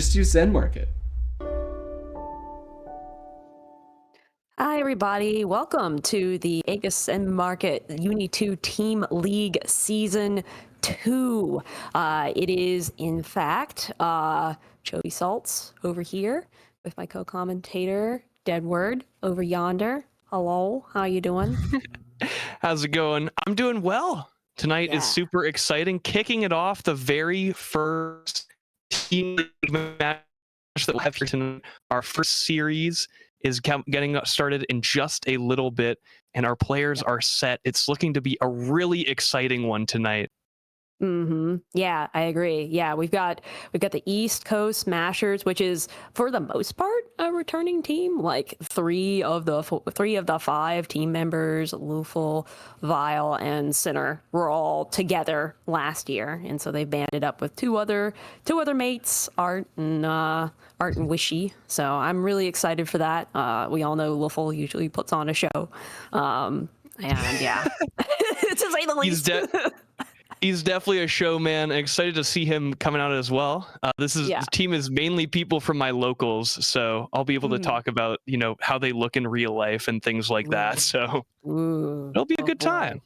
just use ZenMarket. Hi, everybody. Welcome to the Aegis and Market Uni 2 Team League Season 2. It is, in fact, Chovy Salts over here with my co-commentator, Deadword, over yonder. Hello, how you doing? How's it going? I'm doing well. Tonight is Yeah. super exciting. Kicking it off, the very first team match that we'll have here tonight. Our first series is getting started in just a little bit, and our players are set. It's looking to be a really exciting one tonight. Yeah, I agree. Yeah, we've got the East Coast Smashers, which is for the most part a returning team. Like three of the five team members, Luful, Vile, and Sinner, were all together last year, and so they banded up with two other mates, Art and Wishy. So I'm really excited for that. We all know Luful usually puts on a show, and yeah, to say the least. He's definitely a showman. Excited to see him coming out as well. The team is mainly people from my locals, so I'll be able to talk about how they look in real life and things like that. So it'll be a good time.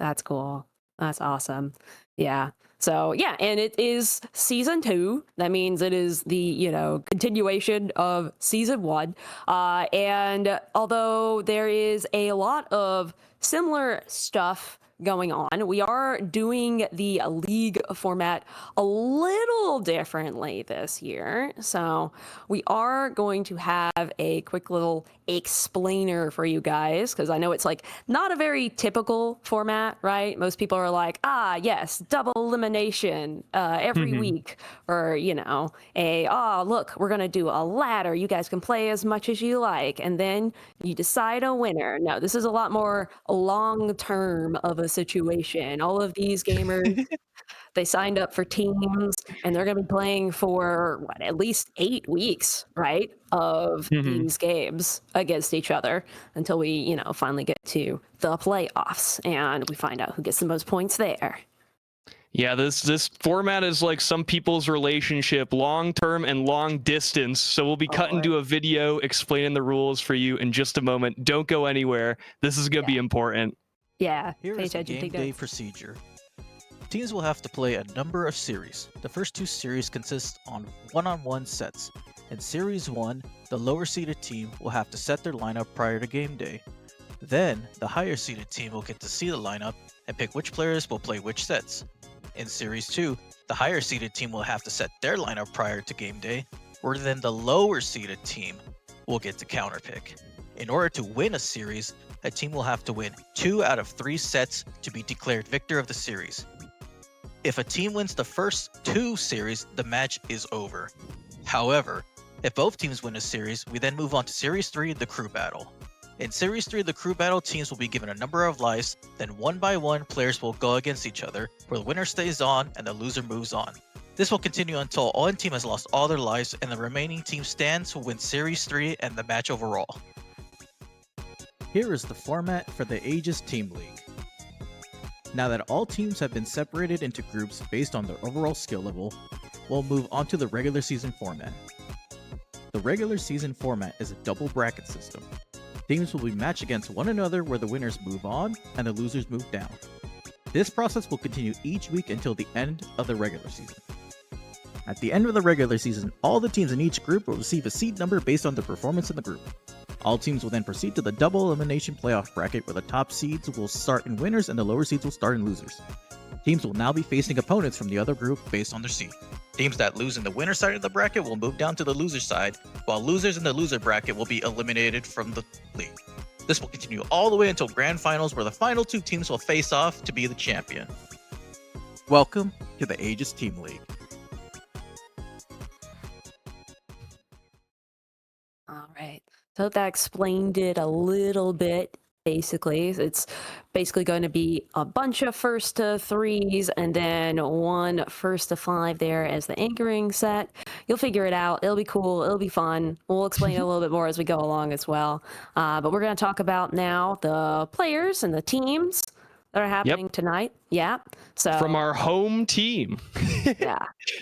That's cool. That's awesome. Yeah. So yeah, and it is season 2. That means it is the continuation of season 1. And although there is a lot of similar stuff going on, we are doing the league format a little differently this year. So we are going to have a quick little explainer for you guys, because I know it's like not a very typical format, right? Most people are like, yes, double elimination every week, or look, we're gonna do a ladder, you guys can play as much as you like, and then you decide a winner. No, this is a lot more long term of a situation. All of these gamers, they signed up for teams, and they're going to be playing for at least 8 weeks, right, of these games against each other until we finally get to the playoffs and we find out who gets the most points there. Yeah, this format is like some people's relationship, long term and long distance. So we'll be cutting to a video explaining the rules for you in just a moment. Don't go anywhere. This is going to be important. Yeah. Here is the game day procedure. Teams will have to play a number of series. The first 2 series consist on one-on-one sets. In Series 1, the lower seeded team will have to set their lineup prior to game day. Then, the higher seeded team will get to see the lineup and pick which players will play which sets. In Series 2, the higher seeded team will have to set their lineup prior to game day, where then the lower seeded team will get to counterpick. In order to win a series, a team will have to win 2 out of 3 sets to be declared victor of the series. If a team wins the first 2 series, the match is over. However, if both teams win a series, we then move on to Series 3, the crew battle. In Series 3, the crew battle, teams will be given a number of lives, then one by one, players will go against each other, where the winner stays on and the loser moves on. This will continue until one team has lost all their lives and the remaining team stands to win Series 3 and the match overall. Here is the format for the Aegis Team League. Now that all teams have been separated into groups based on their overall skill level, we'll move on to the regular season format. The regular season format is a double bracket system. Teams will be matched against one another where the winners move on and the losers move down. This process will continue each week until the end of the regular season. At the end of the regular season, all the teams in each group will receive a seed number based on their performance in the group. All teams will then proceed to the double elimination playoff bracket, where the top seeds will start in winners and the lower seeds will start in losers. Teams will now be facing opponents from the other group based on their seed. Teams that lose in the winner side of the bracket will move down to the loser side, while losers in the loser bracket will be eliminated from the league. This will continue all the way until grand finals, where the final 2 teams will face off to be the champion. Welcome to the Aegis Team League. All right. So hope that explained it a little bit. Basically, it's basically going to be a bunch of first to 3s and then one first to 5 there as the anchoring set. You'll figure it out. It'll be cool. It'll be fun. We'll explain it a little bit more as we go along as well. But we're going to talk about now the players and the teams that are happening tonight. Yeah. So from our home team. yeah.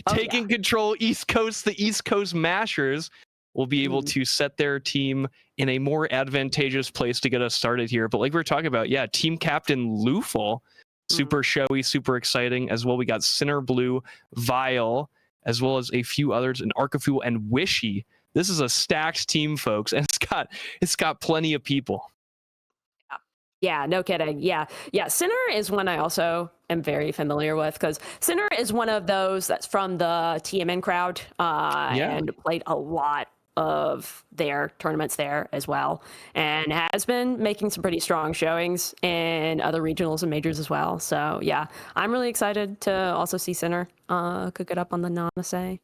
Oh, Taking control East Coast, the East Coast Mashers will be able to set their team in a more advantageous place to get us started here. But like we were talking about, yeah, team captain Luful, super showy, super exciting as well. We got Sinner Blue, Vile, as well as a few others, and Arcafuel and Wishy. This is a stacked team, folks, and it's got plenty of people. Yeah, no kidding. Yeah. Sinner is one I also am very familiar with, because Sinner is one of those that's from the TMN crowd and played a lot of their tournaments there as well, and has been making some pretty strong showings in other regionals and majors as well. So yeah, I'm really excited to also see Sinner cook it up on the Nanase.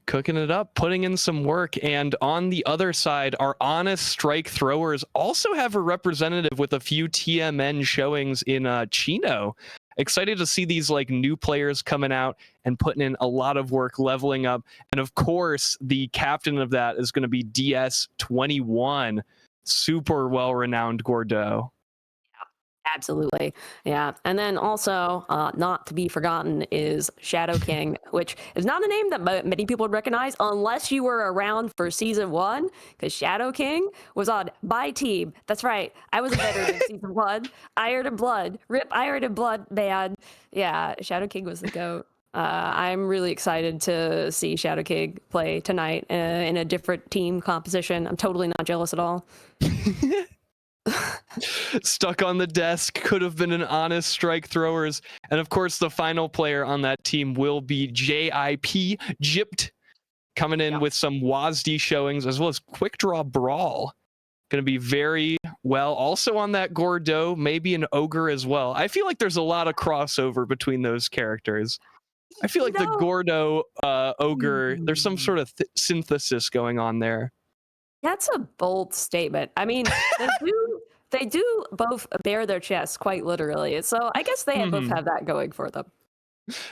Cooking it up, putting in some work. And on the other side, our honest strike throwers also have a representative with a few TMN showings in Chino. Excited to see these like new players coming out and putting in a lot of work, leveling up. And of course, the captain of that is going to be DS21, super well-renowned Gordeau. Absolutely. Yeah. And then also, not to be forgotten, is Shadow King, which is not a name that many people would recognize unless you were around for season 1, because Shadow King was on my team. That's right. I was a veteran in season 1. Iron and Blood. Rip Iron and Blood, man. Yeah, Shadow King was the GOAT. I'm really excited to see Shadow King play tonight in a different team composition. I'm totally not jealous at all. Stuck on the desk, could have been an honest strike throwers. And of course, the final player on that team will be JIP Gypt, coming in with some WASD showings as well as Quick Draw Brawl. Going to be very well. Also on that Gordeau, maybe an Ogre as well. I feel like there's a lot of crossover between those characters. I feel like the Gordeau Ogre, there's some sort of synthesis going on there. That's a bold statement. I mean, they do both bear their chests quite literally. So I guess they both have that going for them.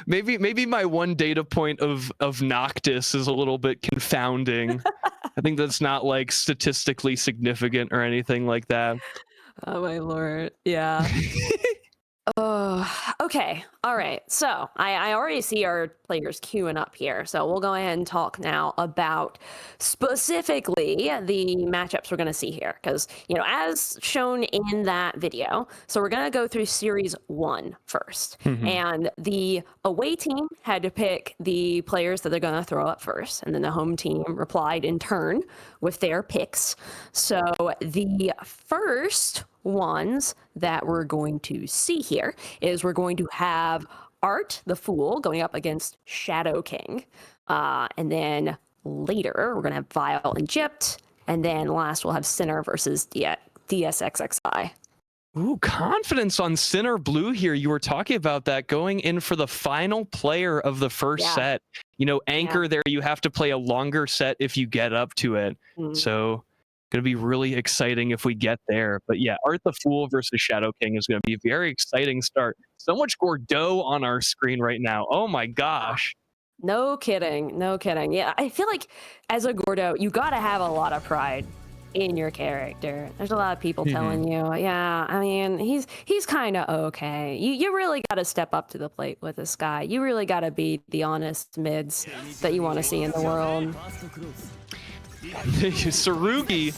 Maybe my one data point of Noctis is a little bit confounding. I think that's not like statistically significant or anything like that. Oh my lord. Yeah. Okay. All right. So I already see our players queuing up here. So we'll go ahead and talk now about specifically the matchups we're going to see here. Because, you know, as shown in that video, so we're going to go through Series 1 first. And the away team had to pick the players that they're going to throw up first. And then the home team replied in turn with their picks. So the first ones that we're going to see here is we're going to have Art the Fool going up against Shadow King, and then later we're going to have Vile and Gypt, and then last we'll have Sinner versus DSXXI. Ooh, confidence on Sinner Blue here. You were talking about that going in for the final player of the first set. You know, Anchor there, you have to play a longer set if you get up to it. So going to be really exciting if we get there. But yeah, Art the Fool versus Shadow King is going to be a very exciting start. So much Gordeau on our screen right now. Oh my gosh. No kidding. No kidding. Yeah, I feel like as a Gordeau, you got to have a lot of pride in your character. There's a lot of people telling you, yeah, I mean, he's kind of okay. You really got to step up to the plate with this guy. You really got to be the honest mids that you want to see in the world. Tsurugi,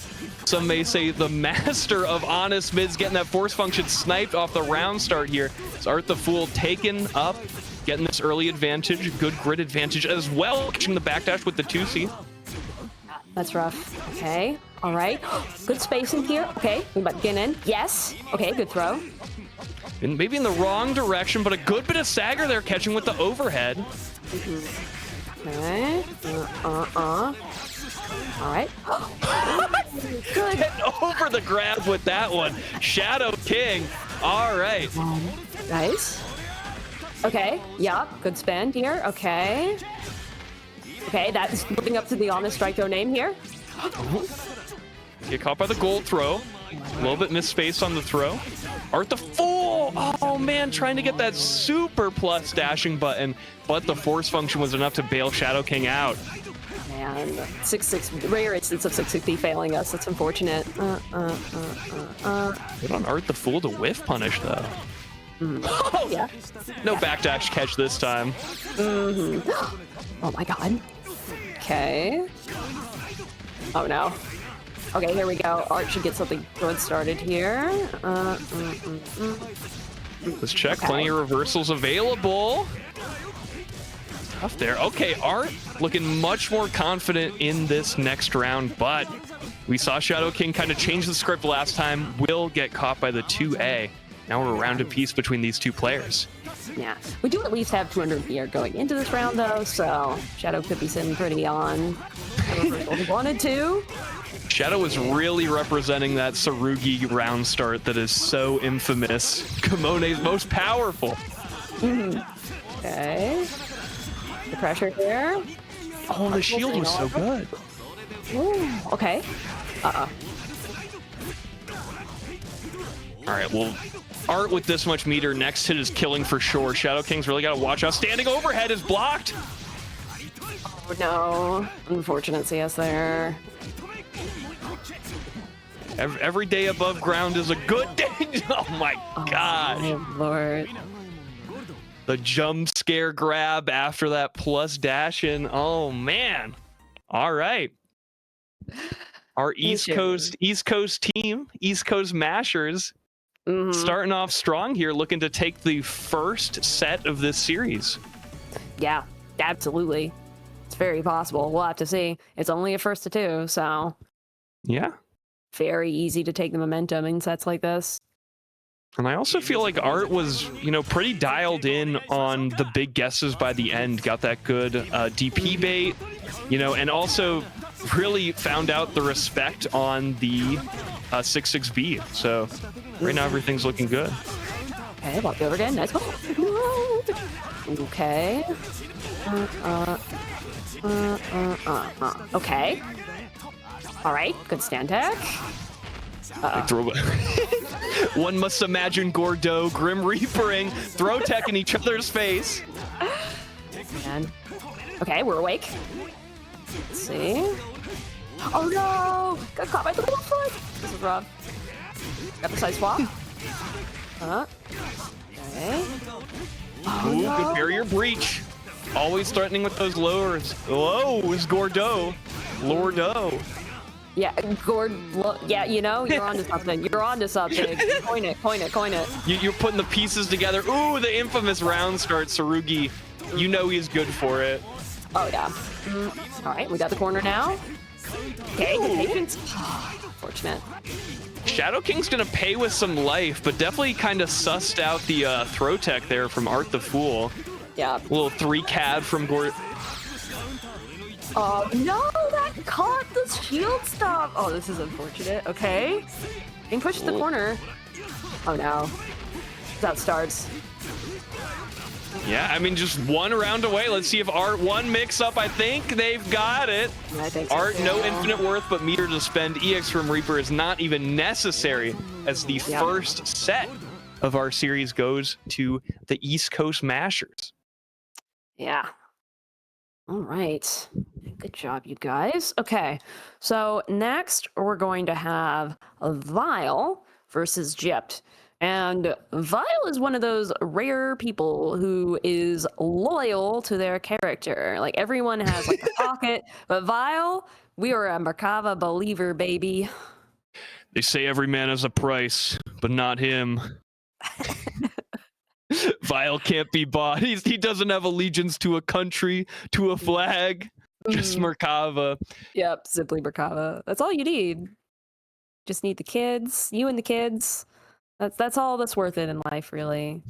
some may say the master of honest mids, getting that force function sniped off the round start here. So Art the Fool taken up, getting this early advantage, good grid advantage as well, catching the backdash with the 2C. That's rough. Okay, all right. Good spacing here. Okay, we about to get in. Yes. Okay, good throw. And maybe in the wrong direction, but a good bit of stagger there, catching with the overhead. Okay. All right. Good. Getting over the grab with that one. Shadow King. All right. Nice. Okay. Yup. Good spin here. Okay. Okay, that's living up to the honest strike throw name here. Get caught by the gold throw. A little bit misspaced on the throw. Art the Fool! Oh man, trying to get that super plus dashing button, but the force function was enough to bail Shadow King out. man, 6-6 rare instance of 660 failing us. That's unfortunate. Good on Art the Fool to whiff punish though. Yeah. No backdash catch this time. Oh my god. Okay. Oh no. Okay, here we go. Art should get something good started here. Let's check. Okay. Plenty of reversals available. Tough there. Okay, Art looking much more confident in this next round, but we saw Shadow King kind of change the script last time. Will get caught by the 2A. Now we're a round apiece between these two players. Yeah, we do at least have 200 gear going into this round though, so Shadow could be sitting pretty on. If he wanted to. Shadow is really representing that Tsurugi round start that is so infamous. Kamone's most powerful. Okay. The pressure here. Oh, the shield was so good. Ooh, okay. All right, well, Art with this much meter, next hit is killing for sure. Shadow King's really got to watch out. Standing overhead is blocked. Oh no. Unfortunate CS there. Every day above ground is a good day. Oh my gosh. My lord. The jump scare grab after that plus dash in. Oh man. All right. Our East Coast team, East Coast Mashers, starting off strong here, looking to take the first set of this series. Yeah, absolutely. It's very possible. We'll have to see. It's only a first to 2, so Yeah. very easy to take the momentum in sets like this. And I also feel like Art was, pretty dialed in on the big guesses by the end. Got that good DP bait, and also really found out the respect on the 6-6B. So right now everything's looking good. Okay, walk over again. Nice ball. Okay. Okay. All right. Good stand tech. One must imagine Gordeau, Grim Reapering, throw tech in each other's face. And okay, we're awake. Let's see. Oh no! Got caught by the little foot. This is rough. Got the side swap. Okay. Oh, Ooh, no. good barrier breach. Always threatening with those lowers. Low is Gordeau. Lordo. Yeah, yeah, you're onto something. You're onto something. Coin it, coin it, coin it. You're putting the pieces together. Ooh, the infamous round start, Tsurugi. You know he's good for it. Oh, yeah. All right, we got the corner now. Okay, good patience. Fortunate. Shadow King's gonna pay with some life, but definitely kind of sussed out the throw tech there from Art the Fool. Yeah. A little 3-cad from Gord. Oh, no, that caught the shield stop. Oh, this is unfortunate. Okay. Being pushed to the corner. Oh, no. That starts. Yeah, I mean, just one round away. Let's see if Art one mix up. I think they've got it. I think so, Art, too. no infinite worth, but meter to spend. EX from Reaper is not even necessary as the first set of our series goes to the East Coast Mashers. Yeah. All right. Good job, you guys. Okay. So next, we're going to have Vile versus Gypt. And Vile is one of those rare people who is loyal to their character. Like, everyone has like a pocket, but Vile, we are a Merkava believer, baby. They say every man has a price, but not him. Vile can't be bought. He doesn't have allegiance to a country, to a flag, just Merkava. Yep, simply Merkava. That's all you need. Just need the kids, you and the kids. That's all that's worth it in life, really.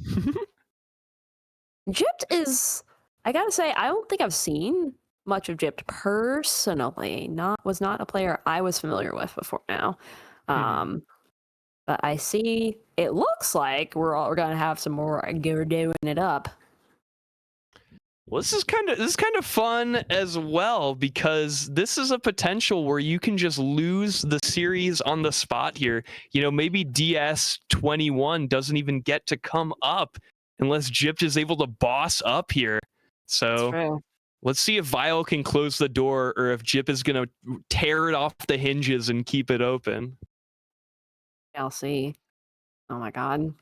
Gypt is, I gotta say, I don't think I've seen much of Gypt personally. Was not a player I was familiar with before now. But I see it looks like we're gonna have some more doing it up. Well, this is kind of fun as well, because this is a potential where you can just lose the series on the spot here. Maybe DS21 doesn't even get to come up unless Gypt is able to boss up here. So Let's see if Vile can close the door or if Jip is going to tear it off the hinges and keep it open. I'll see. Oh my god.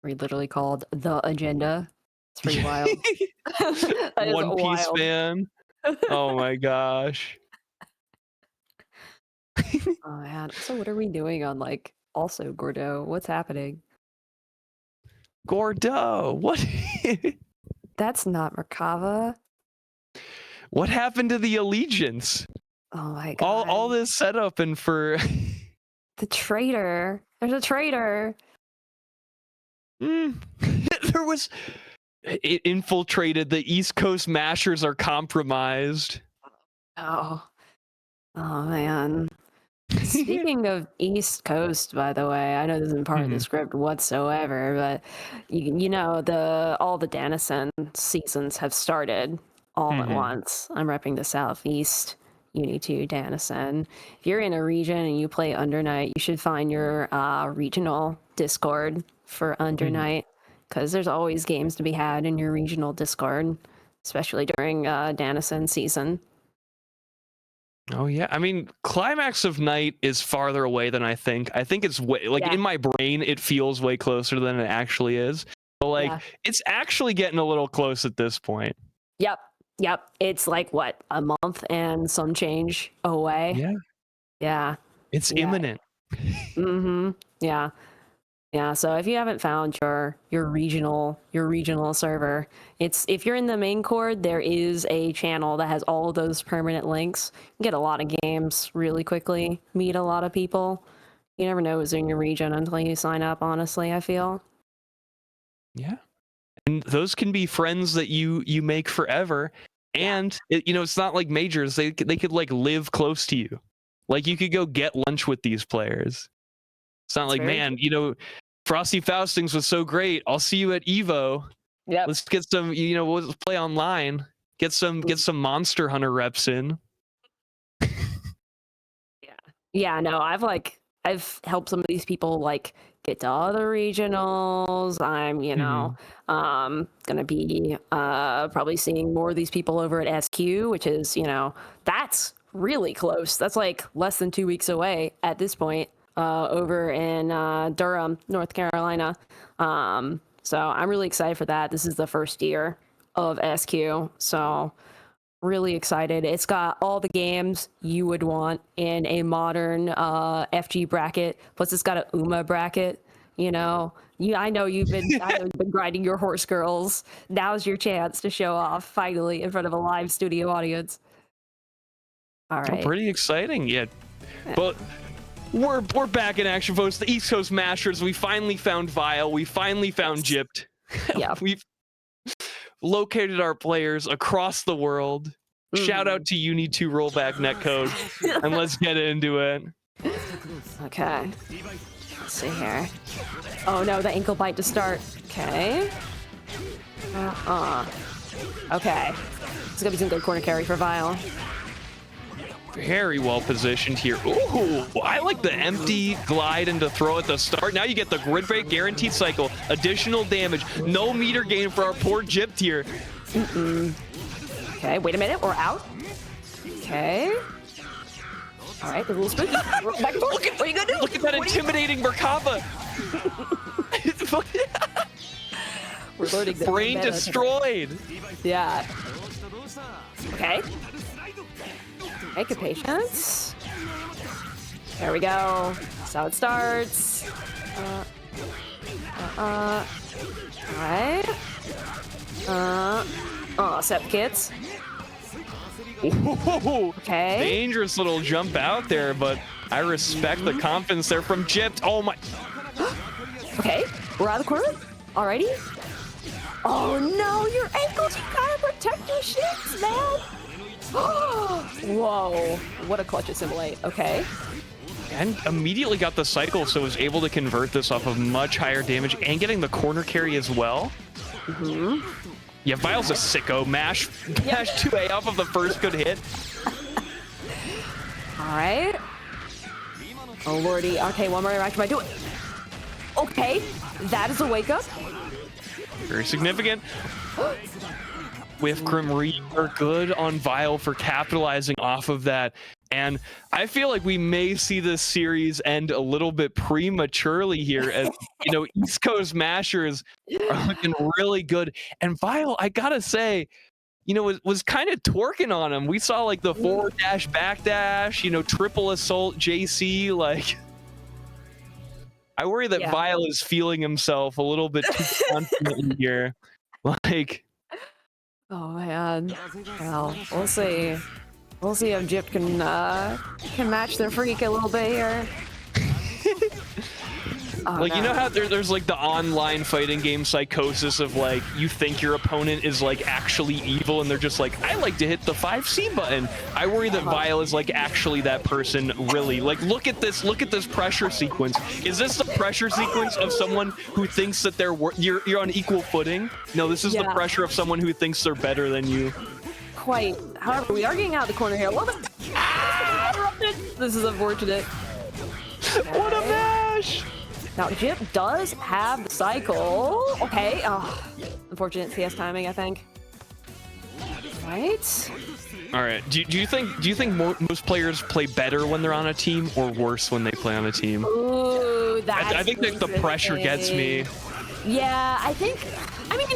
We literally called the agenda. It's pretty wild. That is One Piece wild. fan. Oh my gosh. Oh man. So what are we doing on like also Gordo? What's happening? Gordo, what? That's not Merkava. What happened to the allegiance? Oh my god. All this setup and for The traitor. There's a traitor. there was it infiltrated. The East Coast Mashers are compromised. Oh. Oh man. Speaking of East Coast, by the way, I know this isn't part of the script whatsoever, but you know all the Danison seasons have started all at once. I'm repping the Southeast Uni 2 Danison. If you're in a region and you play Undernight, you should find your regional Discord for Undernight, because there's always games to be had in your regional Discord, especially during Danison season. Oh yeah, I mean, Climax of Night is farther away than I think. I think it's way in my brain it feels way closer than it actually is. But it's actually getting a little close at this point. Yep. It's like what, a month and some change away. Yeah. It's imminent. Yeah, so if you haven't found your regional server, if you're in the main cord, there is a channel that has all of those permanent links. You can get a lot of games really quickly, meet a lot of people. You never know who's in your region until you sign up, honestly, I feel. Yeah. And those can be friends that you make forever. And it's not like majors. They could like live close to you. Like you could go get lunch with these players. It's not like, man, Frosty Faustings was so great. I'll see you at Evo. Yeah. Let's get some, we'll play online. Get some Monster Hunter reps in. Yeah, no, I've helped some of these people like get to other regionals. I'm, gonna be probably seeing more of these people over at SQ, which is, that's really close. That's like less than 2 weeks away at this point. Over in Durham, North Carolina. So I'm really excited for that. This is the first year of SQ, so really excited. It's got all the games you would want in a modern FG bracket. Plus, it's got a UMA bracket. I know you've been grinding your horse girls. Now's your chance to show off finally in front of a live studio audience. All right. Pretty exciting, but. We're back in action, folks. The East Coast Mashers. We finally found Vile. We finally found Gypped. Yeah. We've located our players across the world. Shout out to Uni 2 rollback netcode. And let's get into it. Okay. Let's see here. Oh no, the ankle bite to start. Okay. Okay. It's gonna be some good corner carry for Vile. Very well positioned here. Ooh, I like the empty glide and to throw at the start. Now you get the grid break guaranteed cycle. Additional damage. No meter gain for our poor Gypped here. Okay, wait a minute. We're out. Okay. All right, the rules spin. Back and forth. What are you gonna do? Look at that intimidating Merkava. We're learning. Brain destroyed. Yeah. Okay. Good patience. There we go. That's how it starts. All right. Set kits. Ooh, okay. Dangerous little jump out there, but I respect the confidence there from Gypped. Oh my. Okay, we're out of the corner. Alrighty. Oh no, your ankles! You gotta protect your shits, man. Whoa, what a clutch assimilate. Okay. And immediately got the cycle, so was able to convert this off of much higher damage and getting the corner carry as well. Yeah, Vile's a sicko. Mash 2A off of the first good hit. Alright. Oh lordy. Okay, one more interaction. I do it. Okay, that is a wake up. Very significant. with Grim Reaper, good on Vile for capitalizing off of that. And I feel like we may see this series end a little bit prematurely here, as you know, East Coast Mashers are looking really good. And Vile, I gotta say, you know, was kind of twerking on him. We saw like the forward dash, back dash, you know, triple assault JC. Like, I worry that Vile is feeling himself a little bit too confident here. Like, oh man, well, we'll see. We'll see if Jip can match their freak a little bit here. Oh, like, no. you know how there's like the online fighting game psychosis of like, you think your opponent is like actually evil and they're just like, I like to hit the 5C button. I worry that Vile is like actually that person, really. Like, look at this pressure sequence. Is this the pressure sequence of someone who thinks that you're on equal footing? No, this is the pressure of someone who thinks they're better than you. Quite. However, we are getting out of the corner here. What the? This is unfortunate. What a mash! Now, Jip does have the cycle. Okay. Oh, unfortunate CS timing, I think. Right. All right. Do you think most players play better when they're on a team or worse when they play on a team? Ooh, I think that the pressure gets me. Yeah, I mean,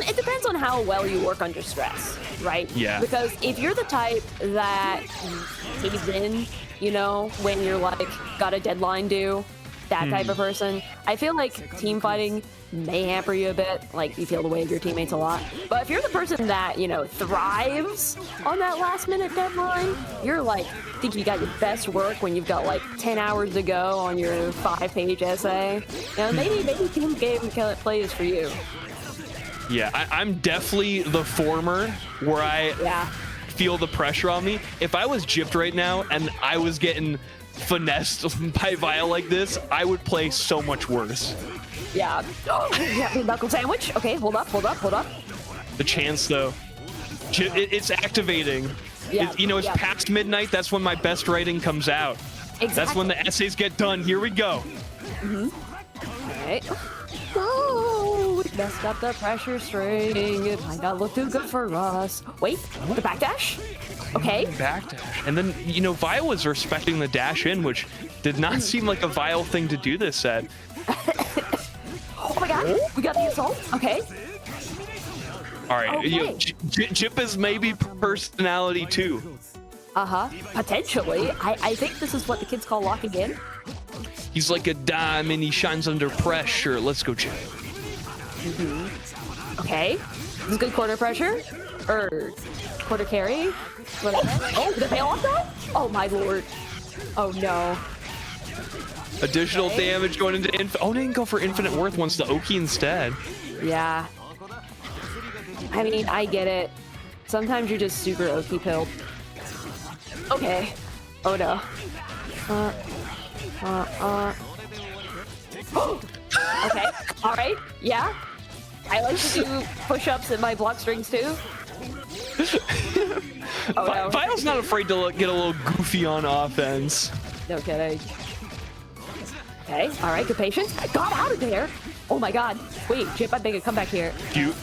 it depends on how well you work under stress, right? Yeah. Because if you're the type that caves in, you know, when you're like got a deadline due, that type of person, I feel like team fighting may hamper you a bit. Like, you feel the weight of your teammates a lot. But if you're the person that, you know, thrives on that last minute deadline, you're like, think you got your best work when you've got like 10 hours to go on your 5-page essay. You know, maybe team game play is for you. Yeah, I'm definitely the former, where I feel the pressure on me. If I was gypped right now and I was getting finessed by Vile like this, I would play so much worse. Yeah. Oh, yeah, knuckle sandwich. Okay, hold up. The chance, though. It's activating. Yeah. You know, it's past midnight. That's when my best writing comes out. Exactly. That's when the essays get done. Here we go. All right. Oh, we messed up the pressure string. It might not look too good for us. Wait, the backdash? Okay. Backdash. And then, you know, Vile was respecting the dash in, which did not seem like a Vile thing to do this set. Oh my god, we got the assault. Okay. All right. Okay. You know, Jip is maybe personality too. Potentially. I think this is what the kids call locking in. He's like a dime and he shines under pressure. Let's go, Jip. Okay. This is good corner pressure. Or quarter carry. Whatever. Oh, the payoff though? Oh my lord. Oh no. Additional damage going into oh, they didn't go for infinite worth, wants the Oki instead. Yeah. I mean, I get it. Sometimes you're just super Oki pilled. Okay. Oh no. Okay. All right. Yeah. I like to do push-ups in my block strings too. Oh no. Vile's not afraid to get a little goofy on offense. No kidding. Okay, all right, good patience. Got out of there. Oh my god. Wait, Chip, I'm making a comeback here. Cute.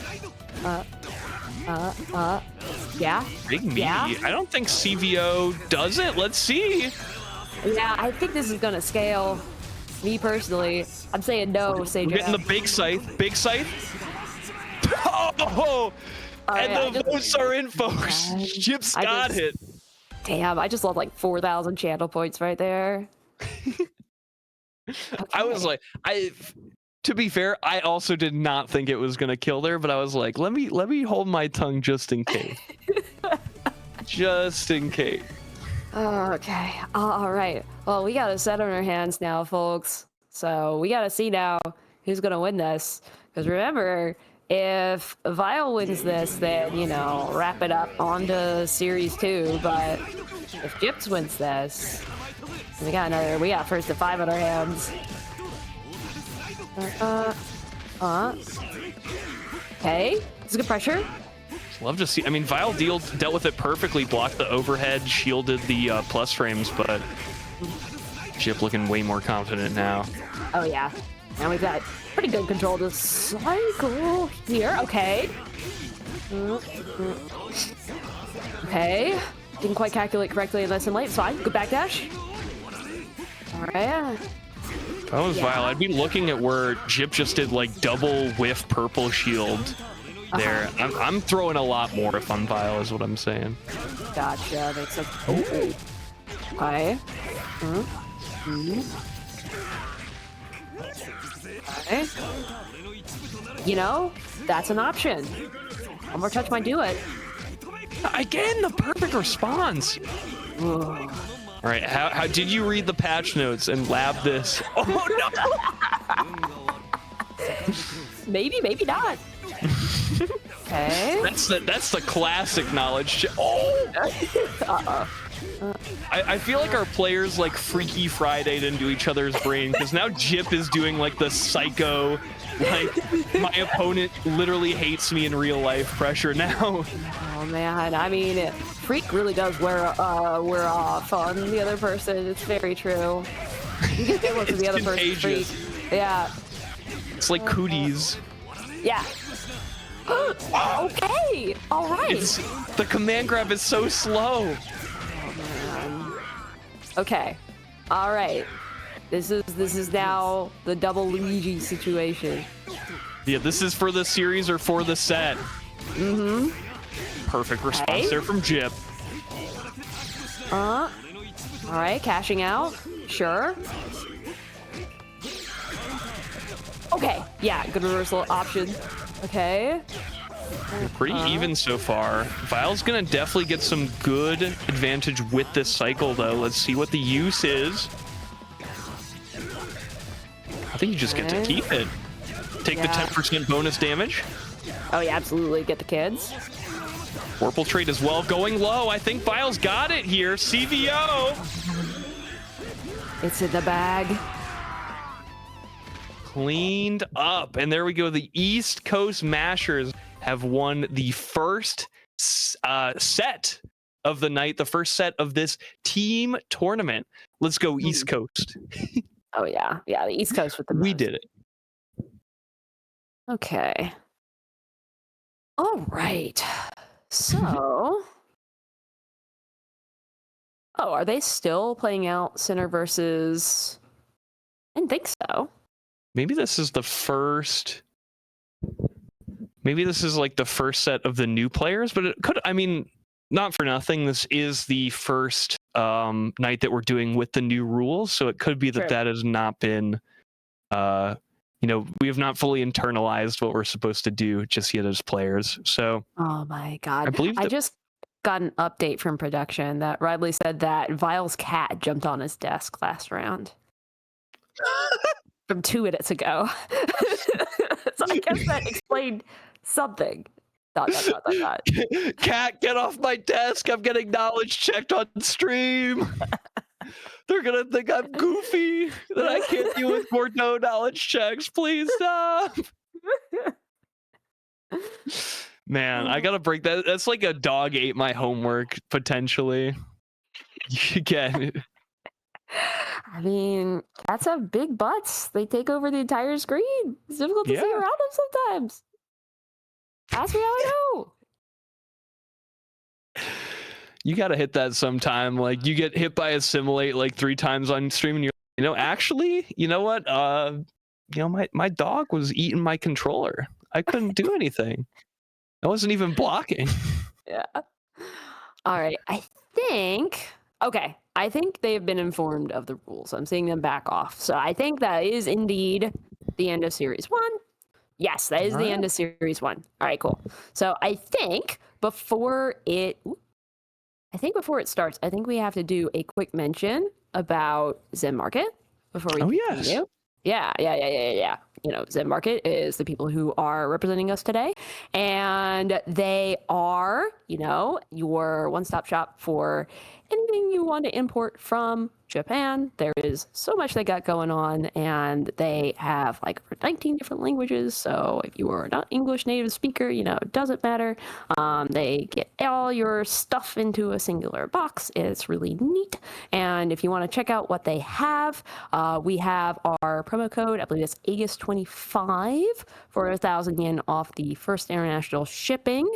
Yeah. Big meaty. Yeah. I don't think CVO does it. Let's see. Yeah, I think this is gonna scale. Me personally, I'm saying no, Sage. We're getting the big scythe. Big scythe. Oh! And the votes are in, folks. Chip's got it. Damn, I just lost like 4,000 channel points right there. Okay. I was like, to be fair, I also did not think it was gonna kill there, but I was like, let me hold my tongue just in case. Just in case. Okay. All right. Well, we got a set on our hands now, folks. So we got to see now who's gonna win this. Because remember, if Vile wins this, then, you know, wrap it up onto Series 2. But if Gyps wins this, we got first to 5 on our hands. Okay. This is good pressure. Love to see. I mean, Vile dealt with it perfectly, blocked the overhead, shielded the plus frames, but Chip looking way more confident now. Oh, yeah. Now we've got pretty good control of the cycle here. Okay. Okay. Didn't quite calculate correctly and that's in late. It's fine. Good backdash. All right. If I was Vile, I'd be looking at where Jip just did like double whiff purple shield there. I'm throwing a lot more if I'm Vile, is what I'm saying. Gotcha. Makes sense. Oh. Okay. Okay. You know, that's an option. One more touch might do it. Again, the perfect response. Ugh. All right, how did you read the patch notes and lab this? Oh no! Maybe, maybe not. Okay. That's the classic knowledge. Oh! I feel like our players like Freaky Friday'd into each other's brain because now Jip is doing like the psycho, like my opponent literally hates me in real life pressure now. Oh man, I mean, Freak really does wear off on the other person. It's very true. You can feel it to the other person. Freak. Yeah. It's like cooties. Yeah. Okay. All right. The command grab is so slow. Okay. All right. This is now the double Luigi situation. Yeah, this is for the series or for the set. Mm-hmm. Perfect response there from Jip. All right, cashing out. Sure. Okay. Yeah, good reversal option. Okay. Pretty even so far. Vile's gonna definitely get some good advantage with this cycle, though. Let's see what the use is. I think you just get to keep it. Take the 10% bonus damage. Oh yeah, absolutely. Get the kids. Warple trade as well, going low. I think Vile's got it here. CVO. It's in the bag. Cleaned up. And there we go. The East Coast Mashers have won the first set of the night, the first set of this team tournament. Let's go East Coast. Oh yeah, yeah, the East Coast with the We most. did it. Okay. All right. So, are they still playing out center versus? I didn't think so. Maybe this is the first. Maybe this is like the first set of the new players, but it could. I mean, not for nothing. This is the first night that we're doing with the new rules, so it could be that that has not been. We have not fully internalized what we're supposed to do just yet as players. So. Oh my god! I I just got an update from production that Riley said that Vile's cat jumped on his desk last round. From 2 minutes ago. So I guess that explained something. Dot. Cat, get off my desk. I'm getting knowledge checked on stream. They're going to think I'm goofy, that I can't deal with more no knowledge checks. Please stop. Man, I got to break that. That's like a dog ate my homework, potentially. Again. I mean, cats have big butts. They take over the entire screen. It's difficult to see around them sometimes. Ask me how I know. You gotta hit that sometime. Like, you get hit by Assimilate like 3 times on stream, and you're, actually, you know what? My dog was eating my controller. I couldn't do anything. I wasn't even blocking. Yeah. All right. I think they have been informed of the rules. I'm seeing them back off. So I think that is indeed the end of Series 1. Yes, that is the end of Series 1. All right, cool. So I think before it starts, I think we have to do a quick mention about ZenMarket before we continue. Yeah. ZenMarket is the people who are representing us today, and they are, your one-stop shop for anything you want to import from Japan. There is so much they got going on, and they have like over 19 different languages. So if you are not English native speaker, it doesn't matter. They get all your stuff into a singular box. It's really neat. And if you want to check out what they have, we have our promo code. I believe it's Aegis 25 for 1,000 yen off the first international shipping.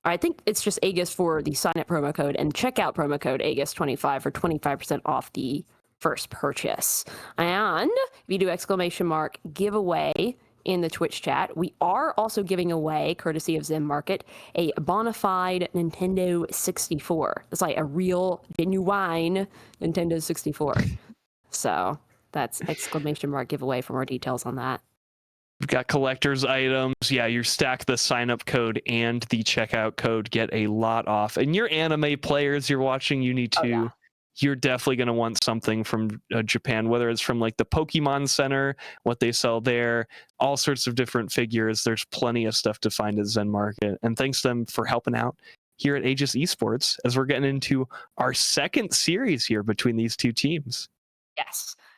I think it's just Aegis for the sign up promo code and checkout promo code Aegis25 for 25% off the first purchase. And if you do !giveaway in the Twitch chat, we are also giving away, courtesy of ZenMarket, a bona fide Nintendo 64. It's like a real, genuine Nintendo 64. So that's !giveaway for more details on that. We've got collector's items. Yeah, you stack the sign-up code and the checkout code, get a lot off. And your anime players you're watching, you need to, you're definitely going to want something from Japan, whether it's from like the Pokemon Center, what they sell there, all sorts of different figures. There's plenty of stuff to find at ZenMarket. And thanks to them for helping out here at Aegis Esports as we're getting into our second series here between these two teams.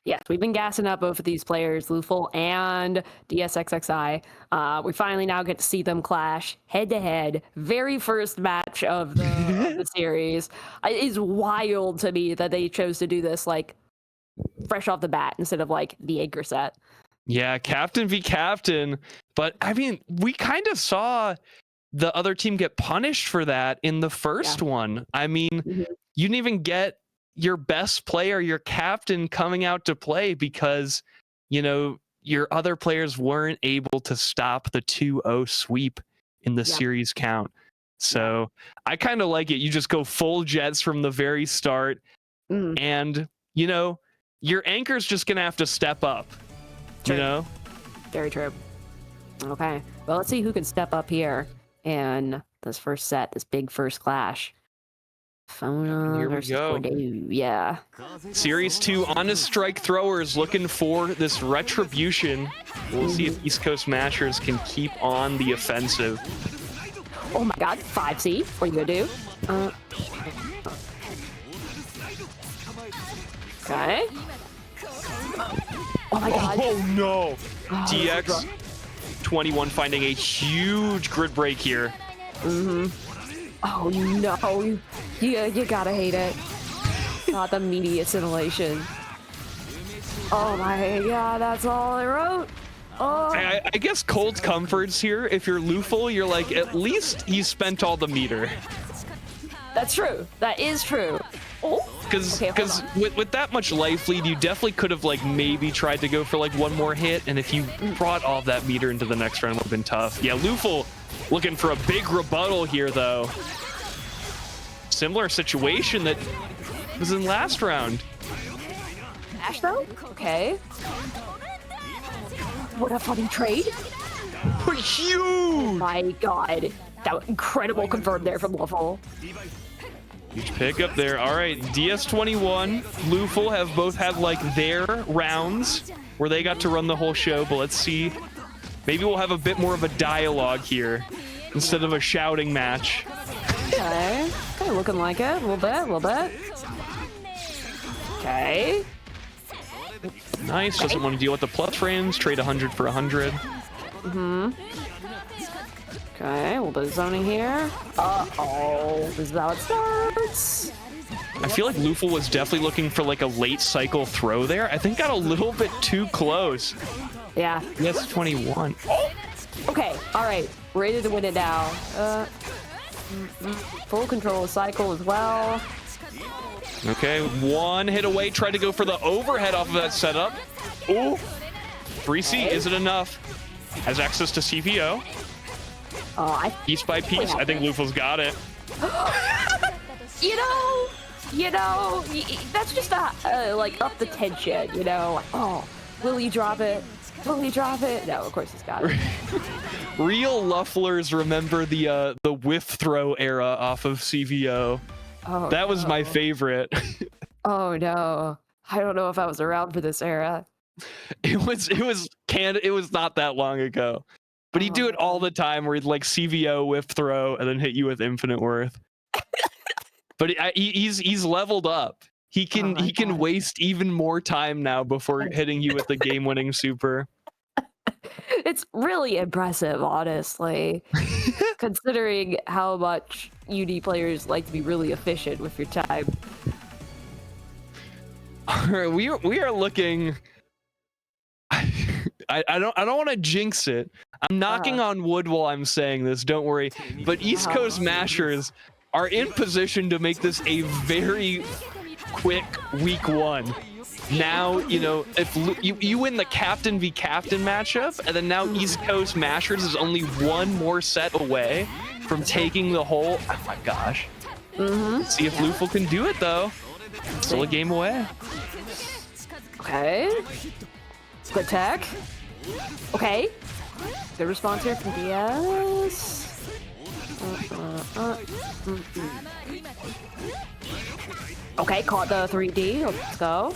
Yes, we've been gassing up both of these players, Luful and DSXXI. We finally now get to see them clash head-to-head. Very first match of the series. It is wild to me that they chose to do this like fresh off the bat instead of like the Anchor set. Yeah, captain v captain. But I mean, we kind of saw the other team get punished for that in the first one. I mean, you didn't even get your best player, your captain, coming out to play because, you know, your other players weren't able to stop the 2-0 sweep in the series count. So I kind of like it. You just go full Jets from the very start. And, you know, your anchor's just going to have to step up. True. You know? Very true. Okay. Well, let's see who can step up here in this first set, this big first clash. Here we go. Yeah. Series 2 Honest Strike Throwers looking for this retribution. We'll see if East Coast Mashers can keep on the offensive. Oh my god, 5C. What are you gonna do? Okay. Oh my god. Oh no! TX21 finding a huge grid break here. Oh no, you gotta hate it. Not the media simulation. Oh my god, that's all I wrote. Oh. I guess cold comforts here. If you're Luful, you're like, at least he spent all the meter. That's true. That is true. Because with that much life lead, you definitely could have like maybe tried to go for like one more hit, and if you brought all of that meter into the next round, it would have been tough. Yeah, Luful looking for a big rebuttal here, though. Similar situation that was in last round. Ash, though? Okay. What a funny trade. Huge! Oh my god. That was incredible confirmed there from Luful. Huge pick up there. All right, DS21, Luful have both had like their rounds where they got to run the whole show, but let's see. Maybe we'll have a bit more of a dialogue here instead of a shouting match. Okay. Kind of looking like it. A little bit. Okay. Nice. Doesn't want to deal with the plus frames. Trade 100 for 100. Okay, a little bit of zoning here. Uh-oh. This is how it starts. I feel like Luful was definitely looking for like a late cycle throw there. I think got a little bit too close. Yeah. Yes, 21. Okay, all right. Ready to win it now. Full control of cycle as well. Okay, one hit away. Tried to go for the overhead off of that setup. Ooh. 3C, is it enough? Has access to CPO. Piece by piece. I think Luful's got it. you know, that's just like up the tension, you know. Oh, will he drop it? Will he drop it? No, of course he's got it. Real Lufflers remember the whiff throw era off of CVO. Oh, that was my favorite. Oh no, I don't know if I was around for this era. It was not that long ago. But he'd do it all the time where he'd like CVO whiff throw and then hit you with infinite worth. But he's leveled up. He can waste even more time now before hitting you with the game-winning super. It's really impressive, honestly, considering how much UD players like to be really efficient with your time. All right, we are looking. I I don't want to jinx it. I'm knocking on wood while I'm saying this. Don't worry. But East Coast Mashers are in position to make this a very quick week 1. Now, you know, if you win the captain v captain matchup, and then now East Coast Mashers is only one more set away from taking the whole. Oh my gosh. Let's see if Lufel can do it though. Still a game away. Okay. Good tech. Okay. Good response here from DS. Okay, caught the 3D. Let's go.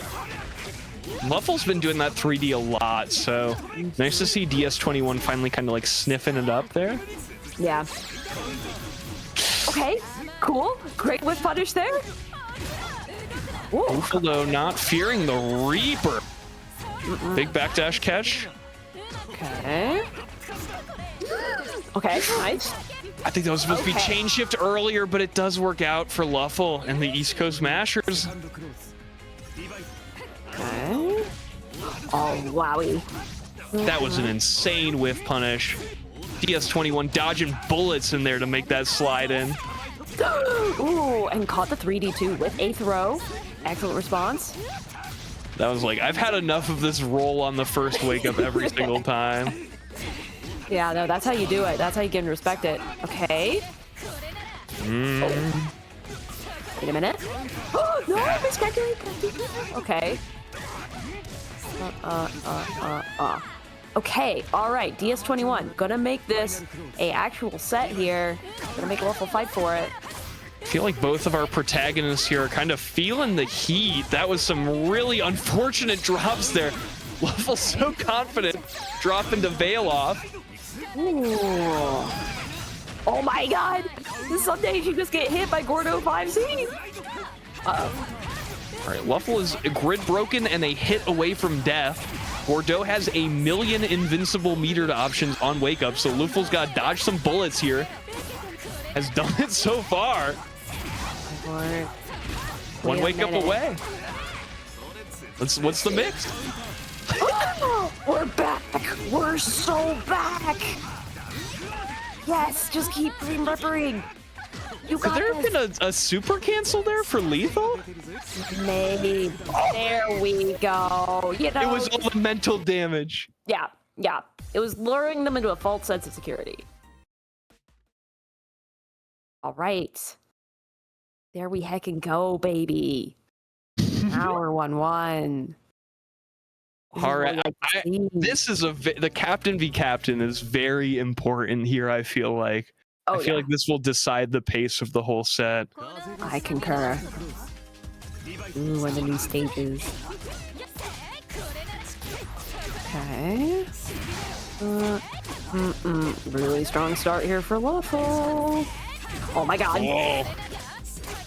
Lufel's been doing that 3D a lot, so nice to see DS21 finally kind of like sniffing it up there. Yeah. Okay, cool. Great whip punish there. Lufel though not fearing the Reaper. Big backdash catch. Okay. Okay, nice. I think that was supposed to be chain shift earlier, but it does work out for Lufel and the East Coast Mashers. Okay. Oh, wowie. That was an insane whiff punish. DS21 dodging bullets in there to make that slide in. Ooh, and caught the 3D too with a throw. Excellent response. That was like, I've had enough of this roll on the first wake up every single time. Yeah, no, that's how you do it. That's how you get and respect it. Okay. Oh. Wait a minute. Oh, no, I respect it. Okay. Okay, all right, DS21. Gonna make this a actual set here. Gonna make a Lufel fight for it. I feel like both of our protagonists here are kind of feeling the heat. That was some really unfortunate drops there. Lufel's so confident, dropping to Veil off. Ooh. Oh my god! Someday you just get hit by Gordo 5C! Uh-oh. Alright, Lufel is grid broken and a hit away from death. Gordo has a million invincible metered options on wake up, so Lufel's got to dodge some bullets here. Has done it so far. One wake up away. What's the mix? Oh, we're back! We're so back! Yes, just keep remembering. You Could got there have this. been a super cancel there for lethal? Maybe. There we go. You know, It was all the mental damage. yeah. It was luring them into a false sense of security. All right. There we heckin' go, baby. Hour 1-1. All right, this is the captain v captain is very important here. I feel like. Oh, I feel like this will decide the pace of the whole set. I concur. Ooh, and the new stages. Okay. Really strong start here for Lufel. Oh my god. Whoa.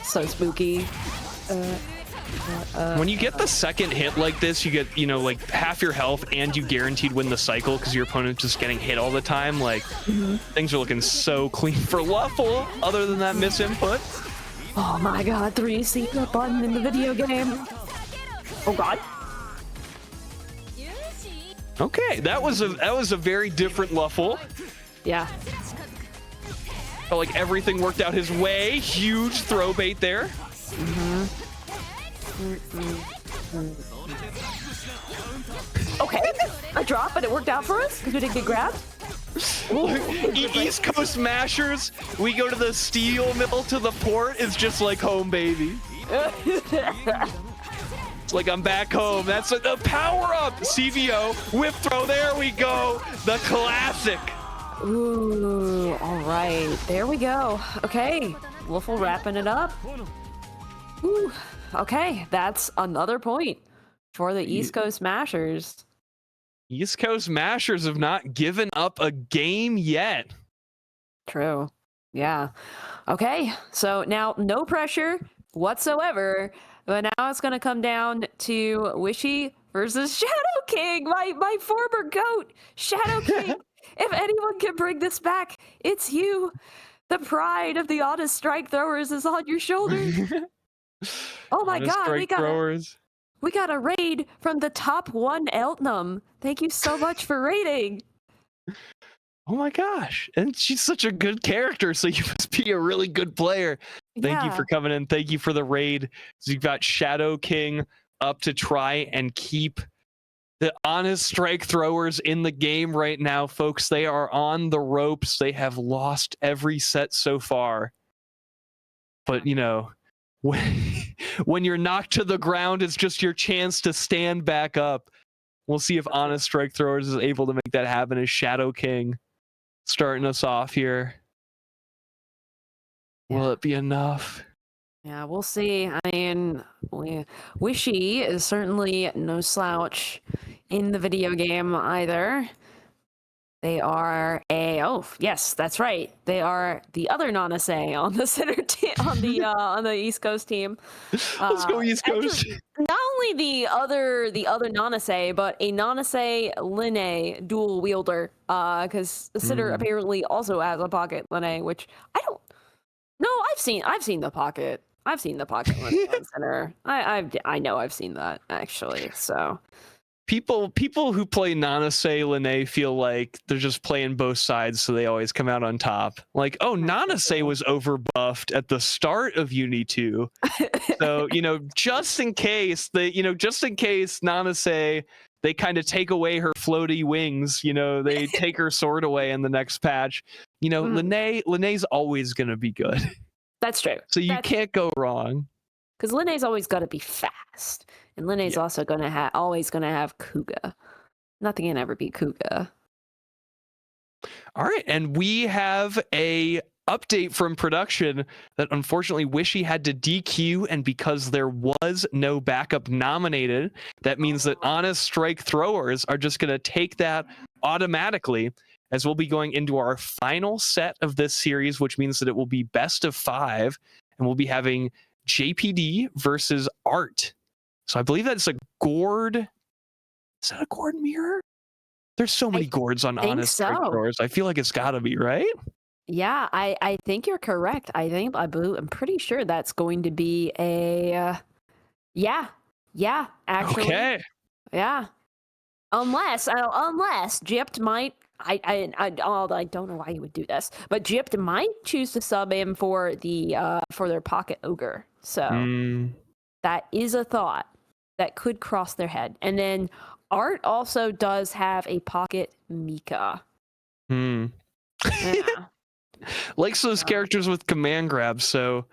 So spooky. When you get the second hit like this, you get, you know, like half your health and you guaranteed win the cycle because your opponent's just getting hit all the time. Like, things are looking so clean for Lufel, other than that misinput. Oh my god, 3C the button in the video game. Oh god. Okay, that was a very different Lufel. Yeah. Felt like everything worked out his way. Huge throw bait there. Okay, a drop, but it worked out for us because we didn't get grabbed. East Coast Mashers, we go to the steel mill to the port. It's just like home, baby. It's like I'm back home. That's the power up. CVO, whip throw. There we go. The classic. Ooh, all right. There we go. Okay, Lufel wrapping it up. Ooh, okay, that's another point for the East Coast Mashers. East Coast Mashers have not given up a game yet. True. Yeah. Okay, so now no pressure whatsoever, but now it's going to come down to Wishy versus Shadow King, my former goat, Shadow King. If anyone can bring this back, it's you. The pride of the honest strike throwers is on your shoulders. Oh my god, we got a raid from the top 1 Eltnum. Thank you so much for raiding. Oh my gosh. And she's such a good character, so you must be a really good player. Thank you for coming in. Thank you for the raid. So you've got Shadow King up to try and keep the honest strike throwers in the game right now, folks. They are on the ropes. They have lost every set so far. But, you know, when you're knocked to the ground, it's just your chance to stand back up. We'll see if honest strike throwers is able to make that happen as Shadow King starting us off here. Will it be enough? Yeah, we'll see. I mean, Wishy is certainly no slouch in the video game either. They are yes, that's right. They are the other Nanase on the center team on the East Coast team. Let's go East Coast. Actually, not only the other Nanase, but a Nanase Linne dual wielder. Because the sitter apparently also has a pocket Linne, which I don't. No, I've seen the pocket. I've seen the pocket Linne on center. I know I've seen that actually. So. People who play Nanase Linne feel like they're just playing both sides, so they always come out on top. Like, oh, Nanase was overbuffed at the start of Uni 2. So, just in case Nanase, they kind of take away her floaty wings, they take her sword away in the next patch. Linne's always going to be good. That's true. So you can't go wrong. Because Linne's always got to be fast. And Linne's also always gonna have Kuga. Nothing can ever beat Kuga. All right, and we have a update from production that unfortunately Wishy had to DQ, and because there was no backup nominated, that means that honest strike throwers are just gonna take that automatically, as we'll be going into our final set of this series, which means that it will be best of 5, and we'll be having JPD versus Art. So I believe that's a gourd. Is that a gourd mirror? There's so many gourds on honest strike throwers. I feel like it's got to be, right? Yeah, I think you're correct. I'm pretty sure that's going to be a yeah, actually. Okay. Yeah. Unless Gypt might I don't know why he would do this, but Gypt might choose to sub him for their pocket ogre. So that is a thought that could cross their head. And then Art also does have a pocket Mika. Yeah. Likes those characters with command grabs, so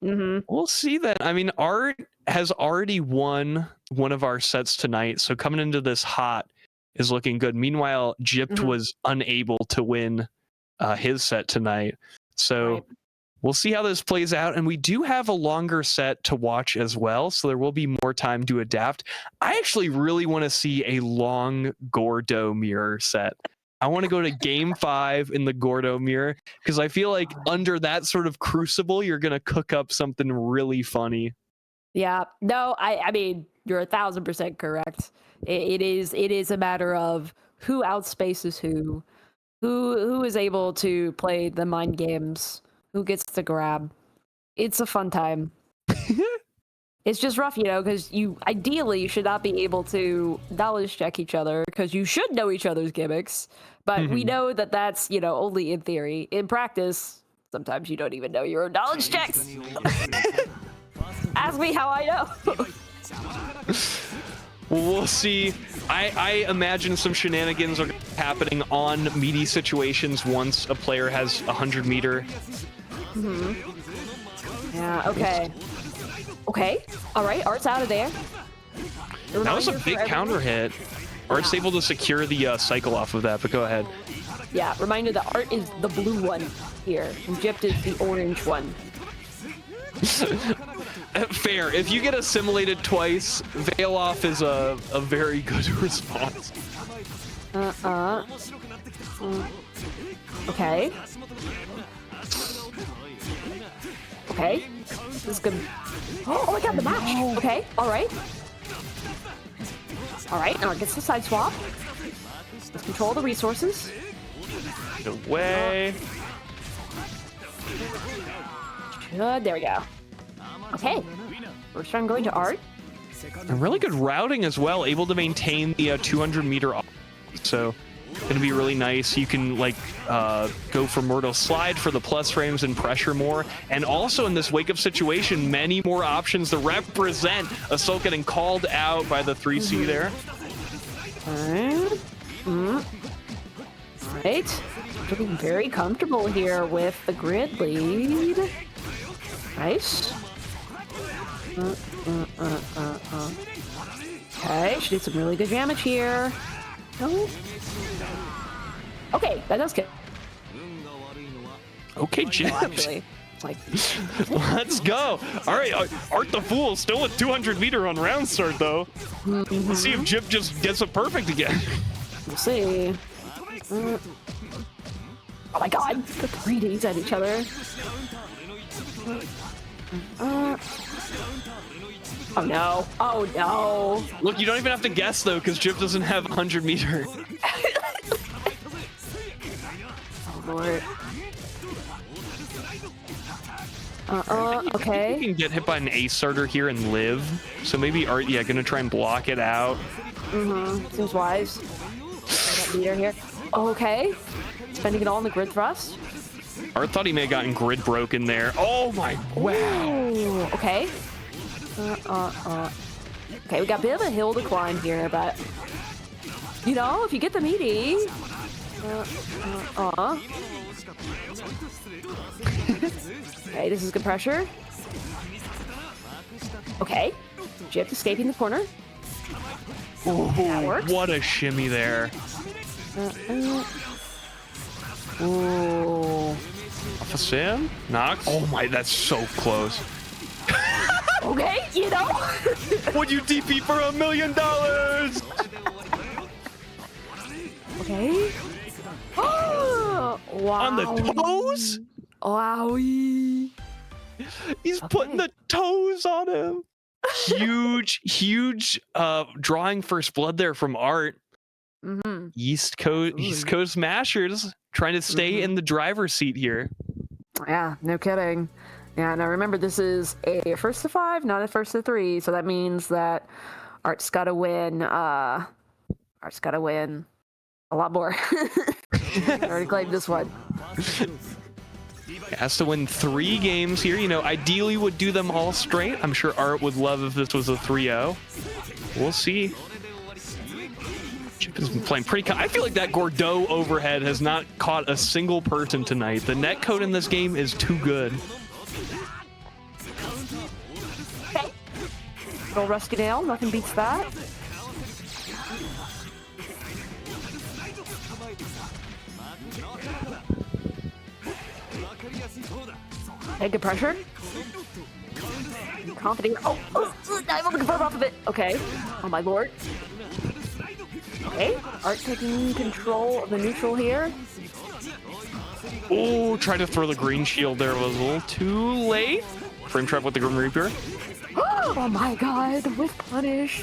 we'll see that. I mean, Art has already won one of our sets tonight, so coming into this hot is looking good. Meanwhile, Gypt was unable to win his set tonight. So we'll see how this plays out. And we do have a longer set to watch as well, so there will be more time to adapt. I actually really want to see a long Gordo mirror set. I want to go to game 5 in the Gordo mirror, because I feel like under that sort of crucible, you're going to cook up something really funny. Yeah, no, I mean, you're 1,000% correct. It is a matter of who outspaces who is able to play the mind games, who gets the grab. It's a fun time. It's just rough, because you should not be able to knowledge check each other, because you should know each other's gimmicks. But we know that that's, only in theory. In practice, sometimes you don't even know your own knowledge checks. Ask me how I know. We'll see. I imagine some shenanigans are happening on meaty situations once a player has 100 meter. Yeah, okay. Okay, all right, Art's out of there. That was a big counter hit. Art's able to secure the cycle off of that, but go ahead. Yeah, reminder that Art is the blue one here, and Gypt is the orange one. Fair. If you get assimilated twice, Veil Off is a very good response. Okay. Okay. This is good. Oh my god, the match! Okay, alright. Alright, now it gets the side swap. Let's control the resources. Get away. Good, there we go. Okay. First round going to Art. And really good routing as well, able to maintain the 200-meter off. So gonna be really nice. You can like go for Mortal Slide for the plus frames and pressure more. And also in this wake-up situation, many more options to represent. Assault getting called out by the 3C there. Right. Looking very comfortable here with the grid lead. Nice. Okay, she did some really good damage here. No. Okay, that does kill. Okay, Jib. Actually, like, Let's go. All right, Art the Fool still with 200-meter on round start, though. Let's see if Jib just gets it perfect again. we'll see. Oh my god, the 3Ds at each other. Oh no. Oh no. Look, you don't even have to guess, though, because Jib doesn't have 100-meter. Oh lord. Okay. You can get hit by an ace starter here and live. So maybe Art, yeah, gonna try and block it out. Seems wise. That meter here. Okay. Spending it all on the grid thrust. Art thought he may have gotten grid broken there. Oh my, wow. Ooh, okay. Okay, we got a bit of a hill to climb here, but you know, if you get the meaty. Okay, this is good pressure. Okay, Jib escaping the corner. That works. What a shimmy there. Ooh. Off a sim? Knock. Oh my, that's so close. Okay, you know. Would you DP for $1 million? Okay. Oh, wow. On the toes? Wowie. He's putting the toes on him. Huge drawing first blood there from Art. East Coast Mashers trying to stay in the driver's seat here. Yeah, no kidding. Yeah, now remember, this is a first to 5, not a first to 3, so that means that Art's got to win. Art's got to win a lot more. Already claimed this one. Has to win 3 games here. You know, ideally would do them all straight. I'm sure Art would love if this was a 3-0. We'll see. Chip has been playing pretty. I feel like that Gordeau overhead has not caught a single person tonight. The netcode in this game is too good. Okay. Little Rusty Nail, nothing beats that. Okay, good pressure. Confident. Oh, I'm able to confirm off of it. Okay. Oh my lord. Okay, Art taking control of the neutral here. Oh, tried to throw the green shield there. Was a little too late. Frame trap with the Grim Reaper. Oh my god, the whiff punish.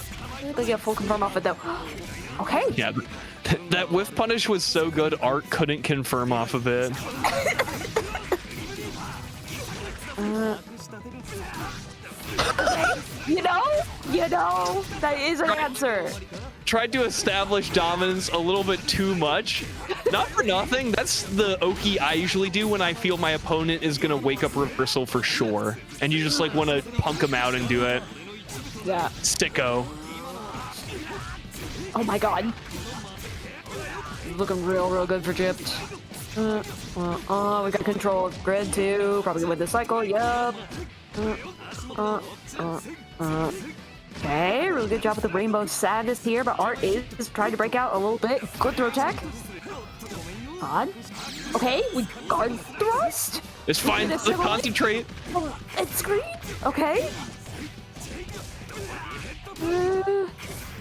They get full confirm off it though. Okay. Yeah, that whiff punish was so good, Art couldn't confirm off of it. You know, that is an answer. Tried to establish dominance a little bit too much. Not for nothing. That's the Oki I usually do when I feel my opponent is going to wake up reversal for sure. And you just like want to punk them out and do it. Yeah. Sicko. Oh my god. Looking real good for Gypped. We got control of grid too. Probably gonna win this cycle. Yup. Okay, really good job with the Rainbow Sadness here, but Art is trying to break out a little bit. Good throw tech. Odd. Okay, we guard thrust. It's fine. Let's concentrate. Oh, it's screen. Okay.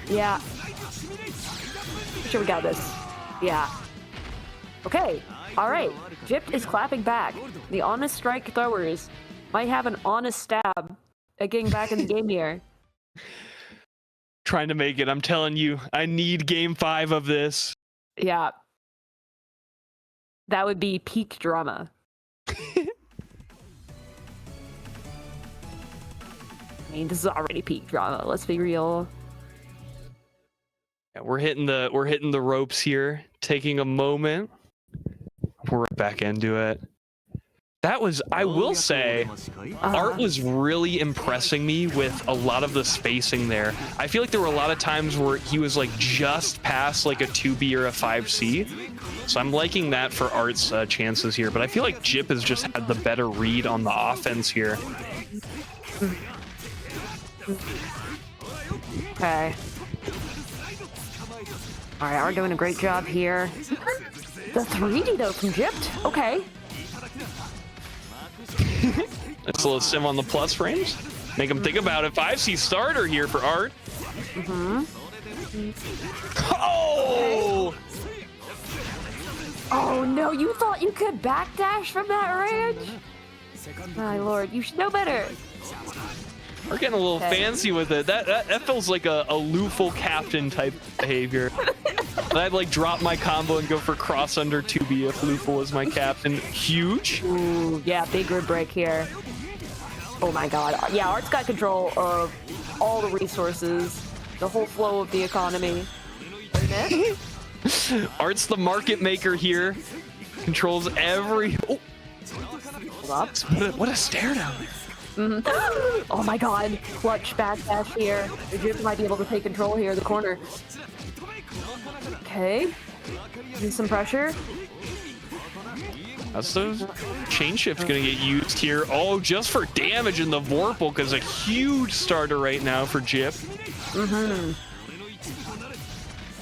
Yeah. Sure, we got this. Yeah. Okay. All right. Gypped is clapping back. The honest strike throwers might have an honest stab at getting back in the game here. Trying to make it. I'm telling you, I need game 5 of this. Yeah. That would be peak drama. mean, this is already peak drama. Let's be real. Yeah, we're hitting the ropes here. Taking a moment. We're right back into it. That was, I will say, Art was really impressing me with a lot of the spacing there. I feel like there were a lot of times where he was like just past like a 2B or a 5C. So I'm liking that for Art's chances here. But I feel like Jip has just had the better read on the offense here. Okay. All right, Art doing a great job here. The 3D though from Jip. Okay. Nice little sim on the plus frames. Make him think about it. 5C starter here for Art. Oh! Oh no, you thought you could backdash from that range? My lord, you should know better. We're getting a little fancy with it. That feels like a Luful captain type behavior. I'd like drop my combo and go for cross under 2B if Luful was my captain. Huge. Ooh, yeah, big rib break here. Oh my god. Yeah, Art's got control of all the resources, the whole flow of the economy. Art's the market maker here. Controls every... Oh. Hold up. What a stare down there. Oh my god. Clutch backdash here. The Jip might be able to take control here in the corner. Okay. Need some pressure. That's the chain shift gonna get used here. Oh, just for damage in the Vorpal, because a huge starter right now for Jip.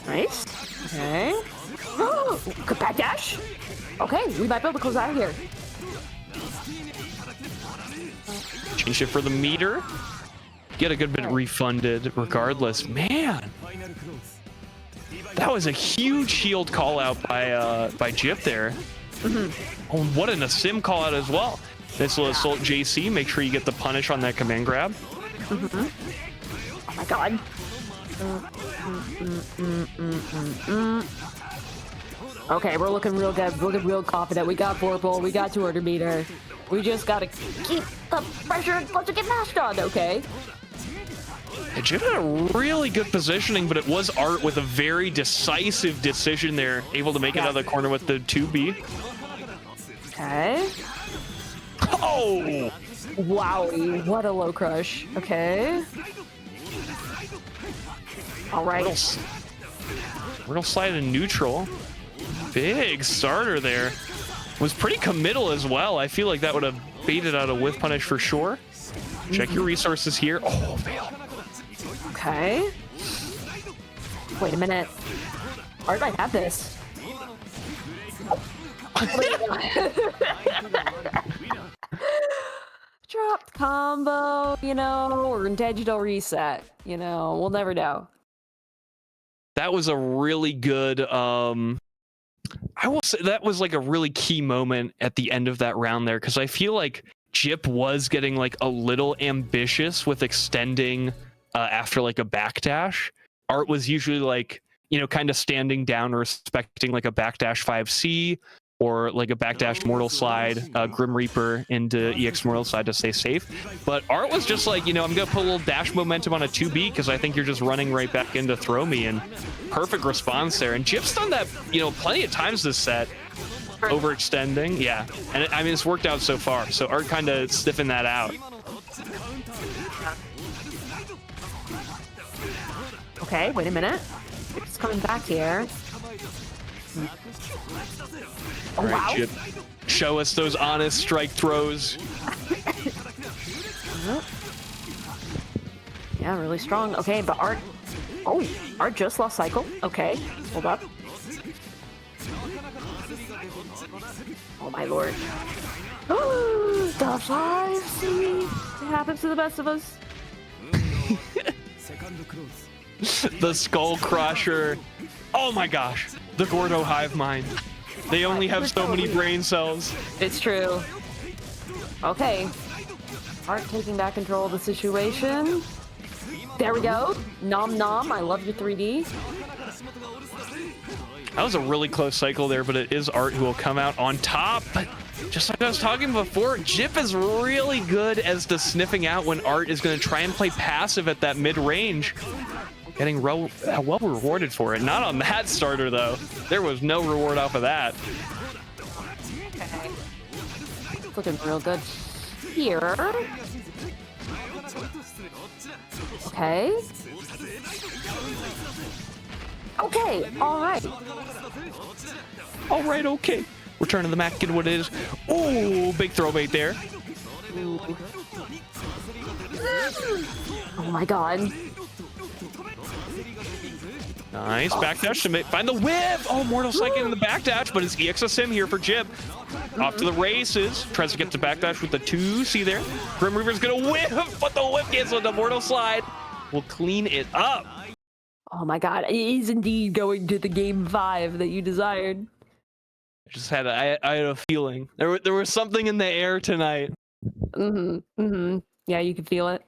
Nice. Okay. Oh, good backdash. Okay, we might be able to close out of here. Chain shift for the meter. Get a good bit refunded regardless. Man, that was a huge shield call out by Jip there. Oh, what an sim call out as well. This will assault JC. Make sure you get the punish on that command grab. Oh my god. Okay, we're looking real good. We're looking real confident. We got Vorpal. We got 200 meter. We just gotta keep the pressure and let it get mashed on, okay? Jip had a really good positioning, but it was Art with a very decisive decision there, able to make it out of the corner with the 2B. Okay. Oh! Wowie, what a low crush. Okay. All right. Wordle slide in neutral. Big starter there. Was pretty committal as well. I feel like that would have baited out a whiff punish for sure. Check your resources here. Oh, fail. Okay. Wait a minute. Art might have this. Dropped combo, you know, or digital reset. You know, we'll never know. That was a really good I will say that was like a really key moment at the end of that round there, because I feel like Jip was getting like a little ambitious with extending after like a backdash. Art was usually like, you know, kind of standing down, respecting like a backdash 5C or like a backdash mortal slide, Grim Reaper into EX mortal slide to stay safe. But Art was just like, you know, I'm gonna put a little dash momentum on a 2B because I think you're just running right back in to throw me, and perfect response there. And Jip's done that, you know, plenty of times this set, overextending. Yeah, and I mean, it's worked out so far. So Art kind of stiffened that out. Okay, wait a minute. It's coming back here. Oh, All right, wow. Jip, show us those honest strike throws. Yeah, really strong. Okay, but Art... Oh, Art just lost cycle. Okay, hold up. Oh my lord. The 5C! It happens to the best of us. The Skull Crusher. Oh my gosh. The Gordo Hive Mind. They only have so many brain cells. It's true. Okay. Art taking back control of the situation. There we go. Nom nom. I love your 3D. That was a really close cycle there, but it is Art who will come out on top. But just like I was talking before, Jip is really good as to sniffing out when Art is going to try and play passive at that mid-range. Getting well rewarded for it. Not on that starter, though. There was no reward off of that. Okay. Looking real good here. Okay. Okay, all right. All right, okay. Return to the Mac, get what it is. Oh, big throw bait there. Oh my god. Nice backdash to find the whip. Oh, Mortal Psychic in the backdash, but it's EX Sim here for Jib. Off to the races. Tries to get the backdash with the 2. See there? Grim Reaper's gonna whip, but the whip cancel the Mortal Slide will clean it up. Oh my god, it is indeed going to the game 5 that you desired. I had a feeling. There was something in the air tonight. Yeah, you can feel it.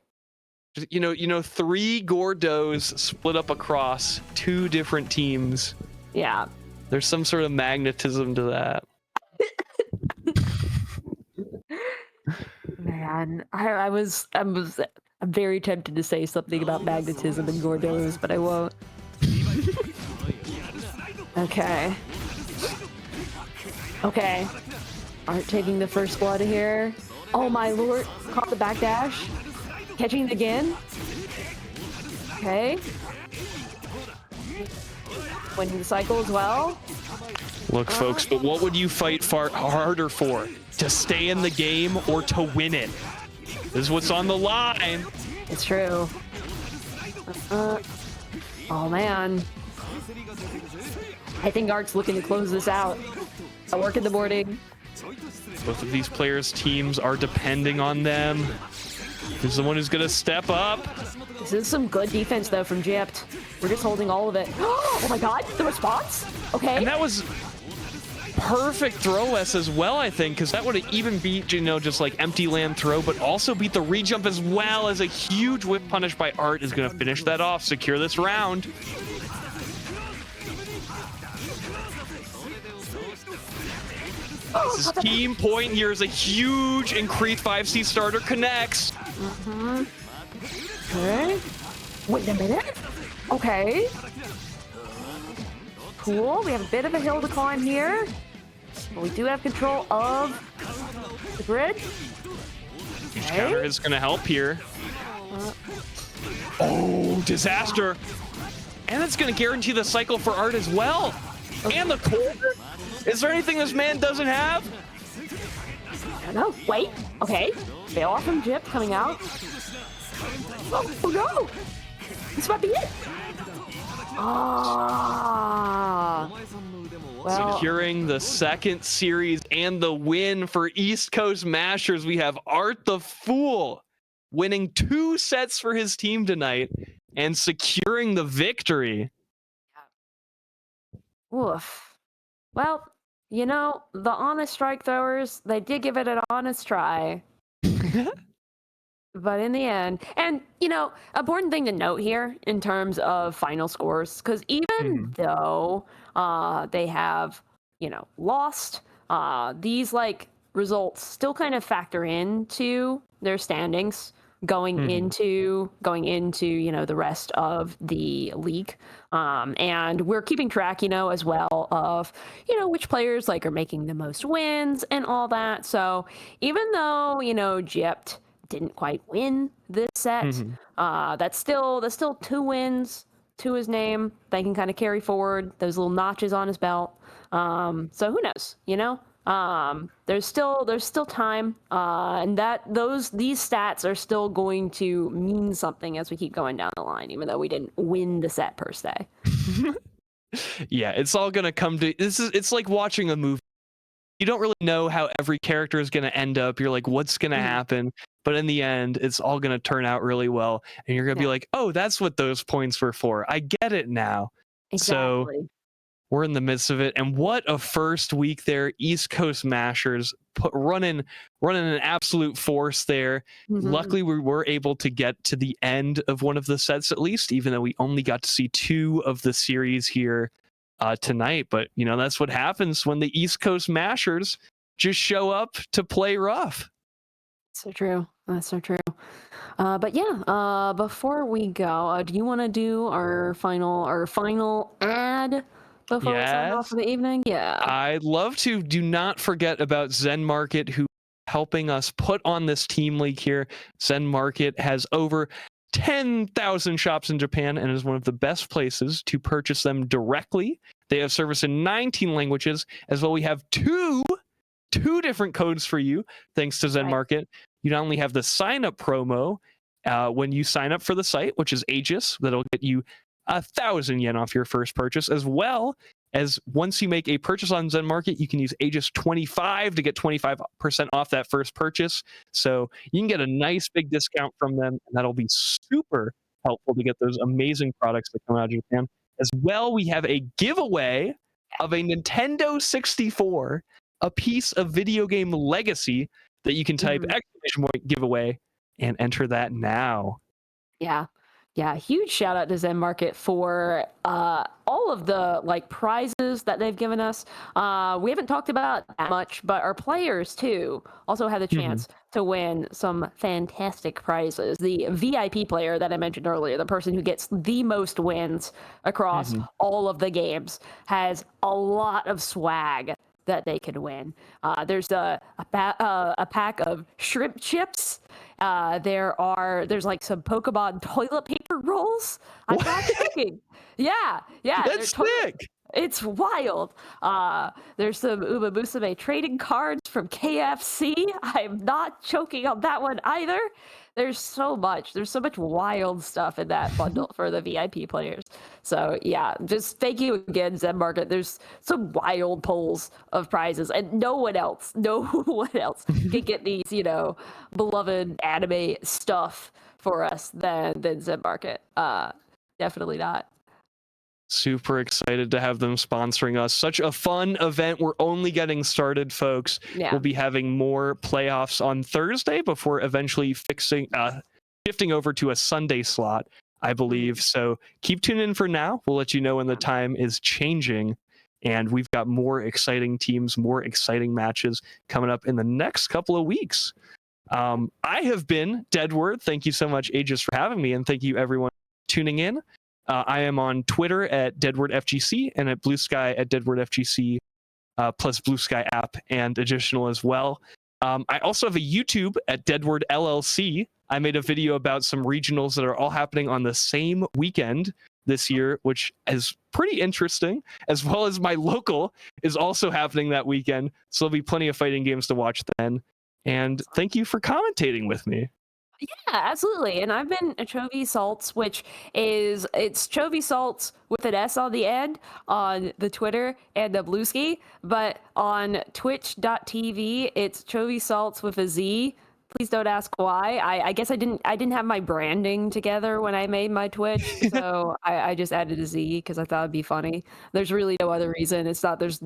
You know, 3 Gordos split up across 2 different teams. Yeah. There's some sort of magnetism to that. Man, I'm very tempted to say something about magnetism and Gordos, but I won't. Okay. Okay. Art taking the first blood here. Oh my lord. Caught the backdash. Catching it again. Okay. Winning the cycle as well. Look, folks, but what would you fight harder for? To stay in the game or to win it? This is what's on the line. It's true. Oh man. I think Art's looking to close this out. I work in the morning. Both of these players' teams are depending on them. Who's the one who's going to step up? This is some good defense, though, from Gypt. We're just holding all of it. Oh my god, the response? Okay. And that was perfect throw S as well, I think, because that would have even beat, you know, just like empty land throw, but also beat the rejump as well, as a huge whip punish by Art is going to finish that off, secure this round. This is team point here is a huge increased 5C starter connects. Okay. Wait a minute. Okay. Cool. We have a bit of a hill to climb here. But we do have control of the grid. Huge counter is going to help here. Oh, disaster. And it's going to guarantee the cycle for Art as well. And the core. Is there anything this man doesn't have? I don't know. Wait. Okay. Bail off from Gypt coming out. Oh no! This might be it. Ah. Well, securing the second series and the win for East Coast Mashers. We have Art the Fool winning 2 sets for his team tonight and securing the victory. Oof. Well, you know, the honest strike throwers, they did give it an honest try. But in the end, and, you know, important thing to note here in terms of final scores, because even though they have, you know, lost, these, like, results still kind of factor into their standings going into you know, the rest of the league, and we're keeping track, you know, as well of, you know, which players like are making the most wins and all that. So even though, you know, Gypt didn't quite win this set, that's still 2 wins to his name. They can kind of carry forward those little notches on his belt. So who knows, you know? There's still time, and these stats are still going to mean something as we keep going down the line, even though we didn't win the set per se. Yeah, it's all gonna come to it's like watching a movie. You don't really know how every character is gonna end up. You're like, what's gonna happen? But in the end, it's all gonna turn out really well, and you're gonna be like, oh, that's what those points were for. I get it now. Exactly. So We're in the midst of it, and what a first week there. East Coast Mashers running an absolute force there. Luckily, we were able to get to the end of one of the sets at least, even though we only got to see 2 of the series here tonight. But that's what happens when the East Coast Mashers just show up to play rough. So true. That's so true. But yeah, before we go, do you want to do our final ad before we sign off Yes, for the evening? Yeah. I'd love to. Do not forget about ZenMarket, who helping us put on this team league here. ZenMarket has over 10,000 shops in Japan and is one of the best places to purchase them directly. They have service in 19 languages as well. We have two different codes for you thanks to ZenMarket. You not only have the sign up promo when you sign up for the site, which is Aegis, that'll get you 1,000 yen off your first purchase, as well as once you make a purchase on ZenMarket, you can use Aegis 25 to get 25% off that first purchase. So you can get a nice big discount from them, and that'll be super helpful to get those amazing products that come out of Japan. As well, we have a giveaway of a Nintendo 64, a piece of video game legacy that you can type exclamation point giveaway and enter that now. Yeah, huge shout out to ZenMarket for all of the prizes that they've given us. We haven't talked about that much, but our players too also had the chance to win some fantastic prizes. The VIP player that I mentioned earlier, the person who gets the most wins across all of the games, has a lot of swag that they can win. There's a pack of shrimp chips. There's some Pokemon toilet paper rolls. I'm not joking. Yeah, That's sick. It's wild. There's some Uma Musume trading cards from KFC. I'm not joking on that one either. There's so much wild stuff in that bundle for the VIP players. So yeah, just thank you again, ZenMarket. There's some wild pulls of prizes, and no one else can get these, beloved anime stuff for us than ZenMarket. Definitely not. Super excited to have them sponsoring us. Such a fun event. We're only getting started, folks. Yeah. We'll be having more playoffs on Thursday before eventually shifting over to a Sunday slot, I believe. So keep tuning in for now. We'll let you know when the time is changing. And we've got more exciting teams, more exciting matches coming up in the next couple of weeks. I have been Deadward. Thank you so much, Aegis, for having me. And thank you, everyone, for tuning in. I am on Twitter at DeadwardFGC and at Blue Sky at DeadwardFGC, plus Blue Sky app and additional as well. I also have a YouTube at Deadward LLC. I made a video about some regionals that are all happening on the same weekend this year, which is pretty interesting, as well as my local is also happening that weekend. So there'll be plenty of fighting games to watch then. And thank you for commentating with me. Yeah, absolutely. And I've been Chovy Salts, it's Chovy Salts with an S on the end on the Twitter and the Blueski, but on twitch.tv, it's Chovy Salts with a Z. Please don't ask why. I guess I didn't have my branding together when I made my Twitch, so I just added a Z because I thought it'd be funny. There's really no other reason. There's not there's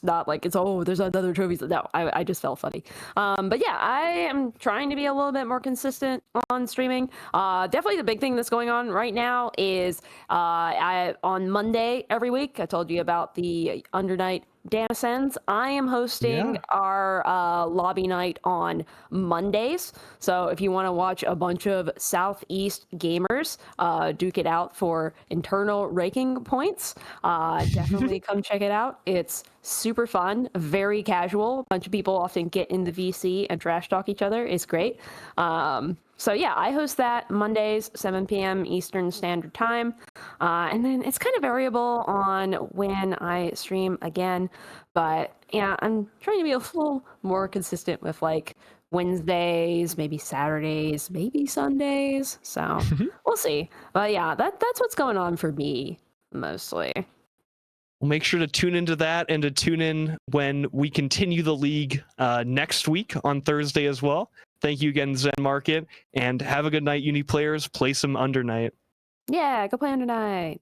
another trophies. No, I just felt funny. But yeah, I am trying to be a little bit more consistent on streaming. Definitely the big thing that's going on right now is on Monday every week, I told you about the undernight Danisens. I am hosting our lobby night on Mondays. So if you want to watch a bunch of Southeast gamers duke it out for internal ranking points, definitely come check it out. It's super fun, very casual. A bunch of people often get in the VC and trash talk each other. It's great. So yeah, I host that Mondays, 7 p.m. Eastern Standard Time. And then it's kind of variable on when I stream again. But yeah, I'm trying to be a little more consistent with Wednesdays, maybe Saturdays, maybe Sundays. So we'll see. But yeah, that's what's going on for me mostly. Well, make sure to tune into that and to tune in when we continue the league next week on Thursday as well. Thank you again, ZenMarket, and have a good night, Uni players. Play some Undernight. Yeah, go play Undernight.